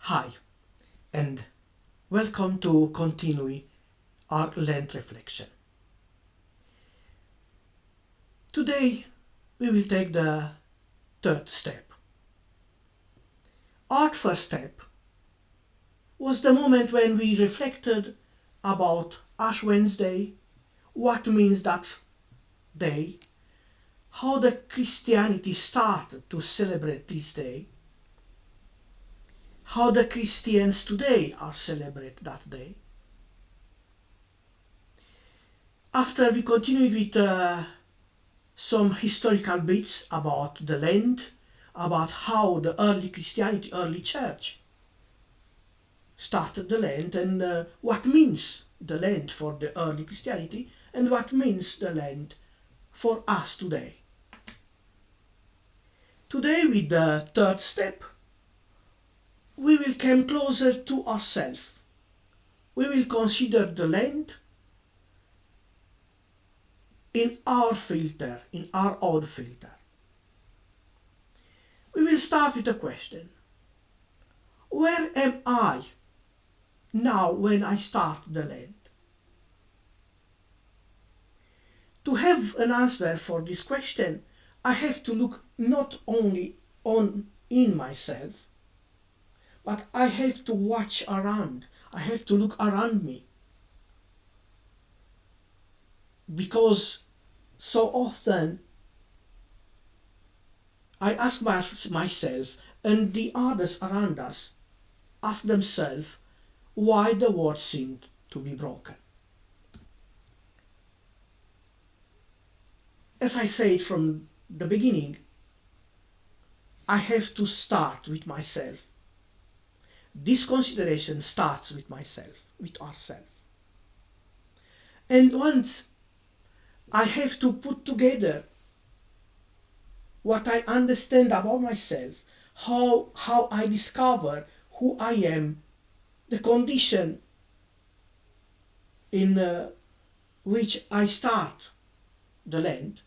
Hi, and welcome to continue our Lent reflection. Today we will take the third step. Our first step was the moment when we reflected about Ash Wednesday, what means that day, how the Christianity started to celebrate this day, how the Christians today are celebrate that day. After we continued with some historical bits about the Lent, about how the early Christianity, early church started the Lent and what means the Lent for the early Christianity and what means the Lent for us today. Today with the third step, we will come closer to ourselves. We will consider the Lent in our filter, in our own filter. We will start with a question. Where am I now when I start the Lent? To have an answer for this question, I have to look not only on in myself, but I have to watch around. I have to look around me. Because so often I ask myself and the others around us ask themselves why the world seemed to be broken. As I said from the beginning, I have to start with myself. This consideration starts with myself, with ourselves. And once I have to put together what I understand about myself, how I discover who I am, the condition in which I start the Lent,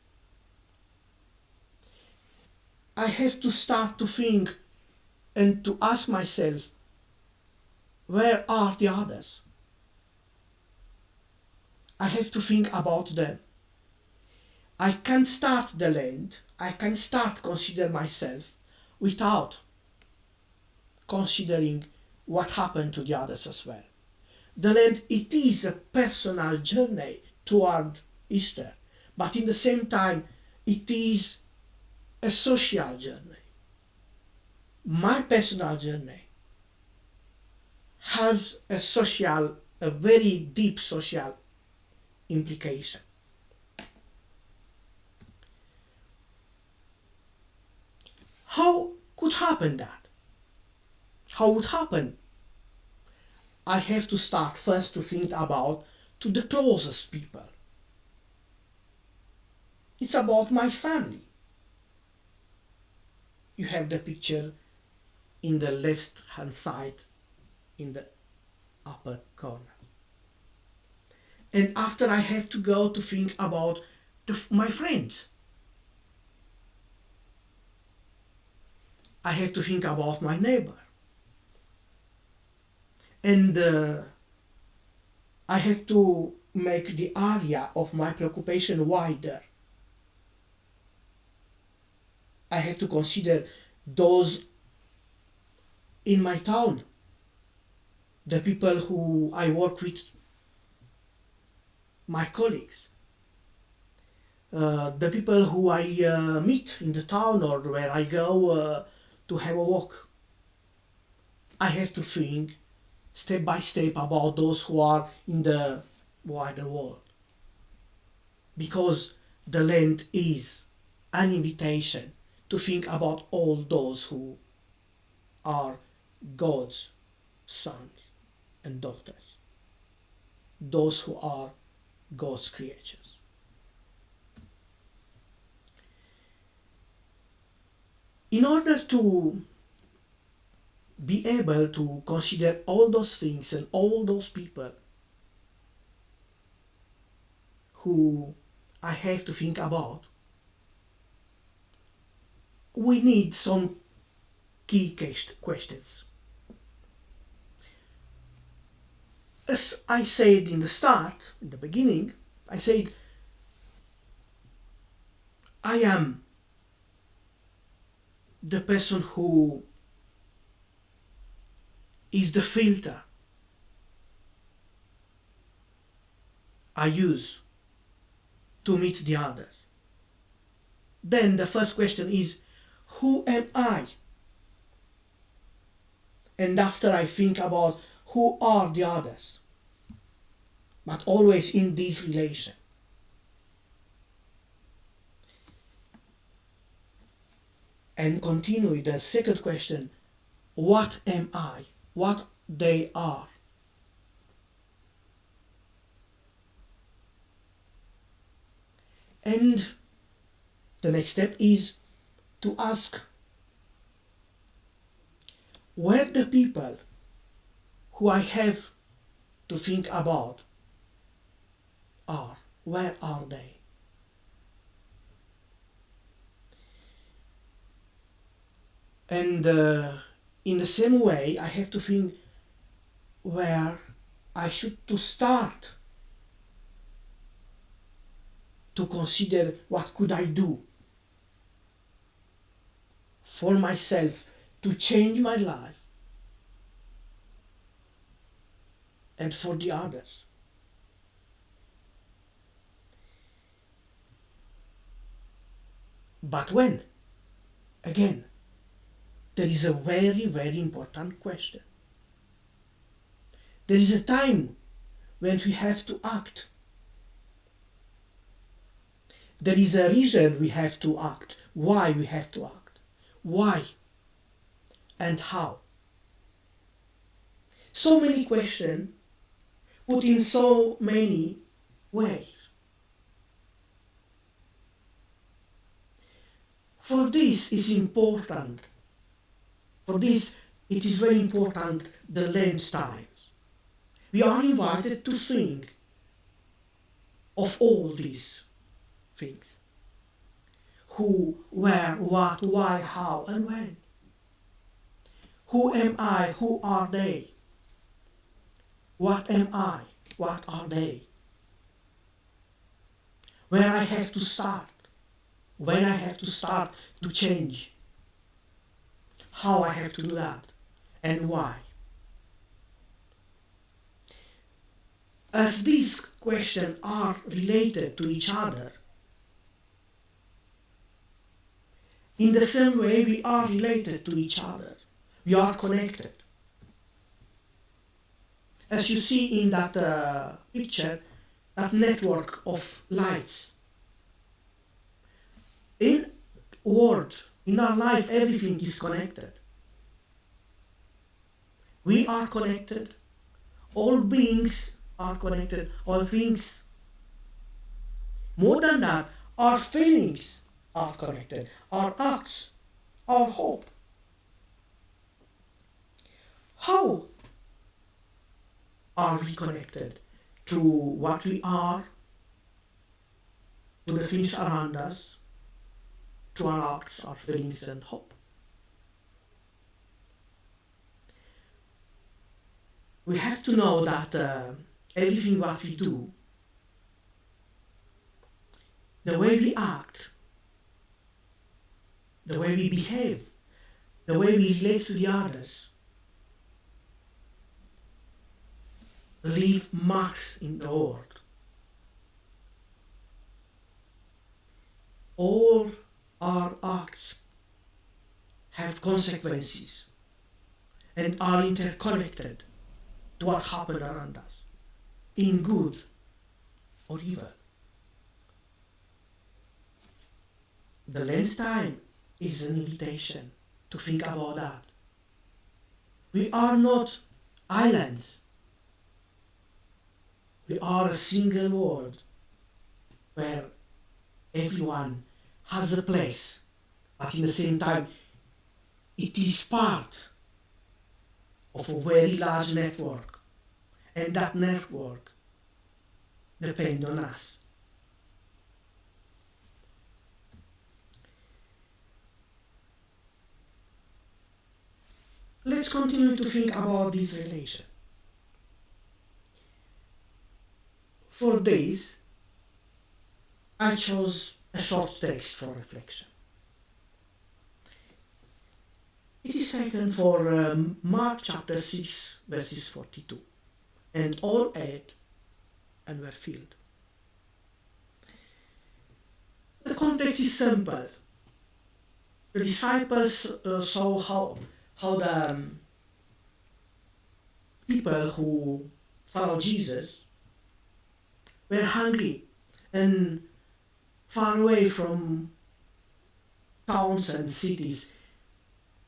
I have to start to think and to ask myself, where are the others? I have to think about them. I can start the Lent, I can start consider myself without considering what happened to the others as well. The Lent, it is a personal journey toward Easter, but in the same time, it is a social journey. My personal journey has a very deep social implication. How could happen that? How would happen? I have to start first to think about to the closest people. It's about my family. You have the picture in the left hand side in the upper corner. And after I have to go to think about my friends. I have to think about my neighbor. And I have to make the area of my preoccupation wider. I have to consider those in my town, the people who I work with, my colleagues, the people who I meet in the town or where I go to have a walk. I have to think step by step about those who are in the wider world. Because the Lent is an invitation to think about all those who are God's sons and daughters, those who are God's creatures. In order to be able to consider all those things and all those people who I have to think about, we need some key questions. As I said in the start, in the beginning, I said, I am the person who is the filter I use to meet the others. Then the first question is, who am I? And after I think about who are the others, but always in this relation. And continue the second question, what am I? What they are? And the next step is to ask where the people who I have to think about are. Where are they? And in the same way, I have to think where I should to start to consider what could I do for myself to change my life and for the others. But when? Again, there is a very, very important question. There is a time when we have to act. There is a reason we have to act. Why we have to act. Why and how. So many questions put in so many ways. For this is important. For this it is very important the Lent times. We are invited to think of all these things. Who, where, what, why, how, and when. Who am I? Who are they? What am I? What are they? Where I have to start? When I have to start to change? How I have to do that? And why? As these questions are related to each other, in the same way we are related to each other. We are connected. As you see in that picture, that network of lights. In world, in our life, everything is connected. We are connected. All beings are connected. All things. More than that, our feelings are connected. Our acts, our hope. How are we connected to what we are, to the things around us, to our acts, our feelings and hope? We have to know that everything what we do, the way we act, the way we behave, the way we relate to the others, leave marks in the world. All our acts have consequences and are interconnected to what happened around us, in good or evil. The Lent time is an invitation to think about that. We are not islands. We are a single world where everyone has a place, but in the same time it is part of a very large network, and that network depends on us. Let's continue to think about this relation. For this, I chose a short text for reflection. It is taken for Mark chapter 6, verses 42. And all ate and were filled. The context is simple. The disciples saw how the people who follow Jesus were hungry and far away from towns and cities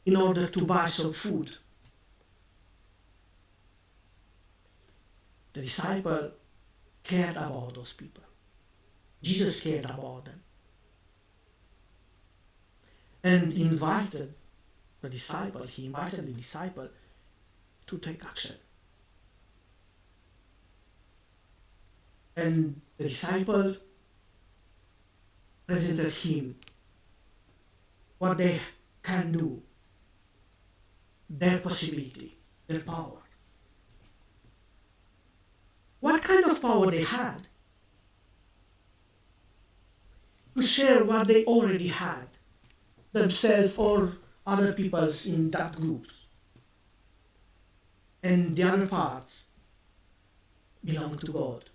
in order to buy some food. The disciple cared about those people. Jesus cared about them and he invited the disciple to take action. And the disciple presented him what they can do, their possibility, their power. What kind of power they had? To share what they already had, themselves or other peoples in that group. And the other parts belong to God.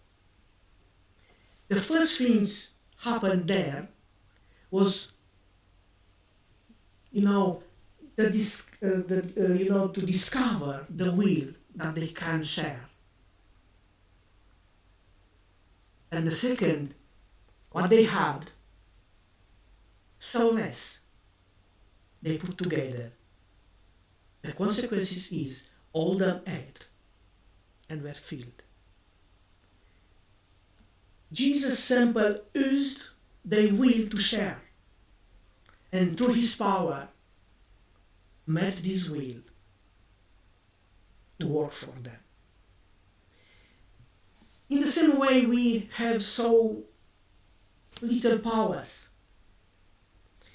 The first things happened there was, to discover the will that they can share. And the second, what they had, so less, they put together. The consequences is all them ate and were filled. Jesus simply used their will to share, and through his power made this will to work for them. In the same way, we have so little powers,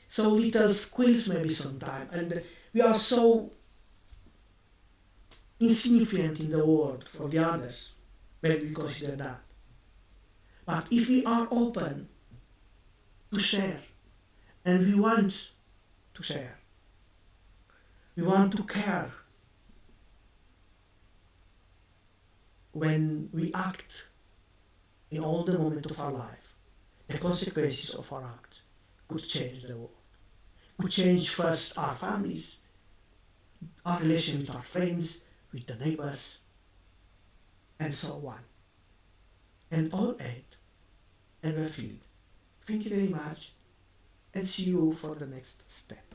so little skills maybe sometimes, and we are so insignificant in the world for the others, maybe we consider that. But if we are open to share, and we want to share, we want to care, when we act in all the moments of our life, the consequences of our act could change the world. Could change first our families, our relation with our friends, with the neighbors, and so on. And all ate and were filled. Thank you very much, and see you for the next step.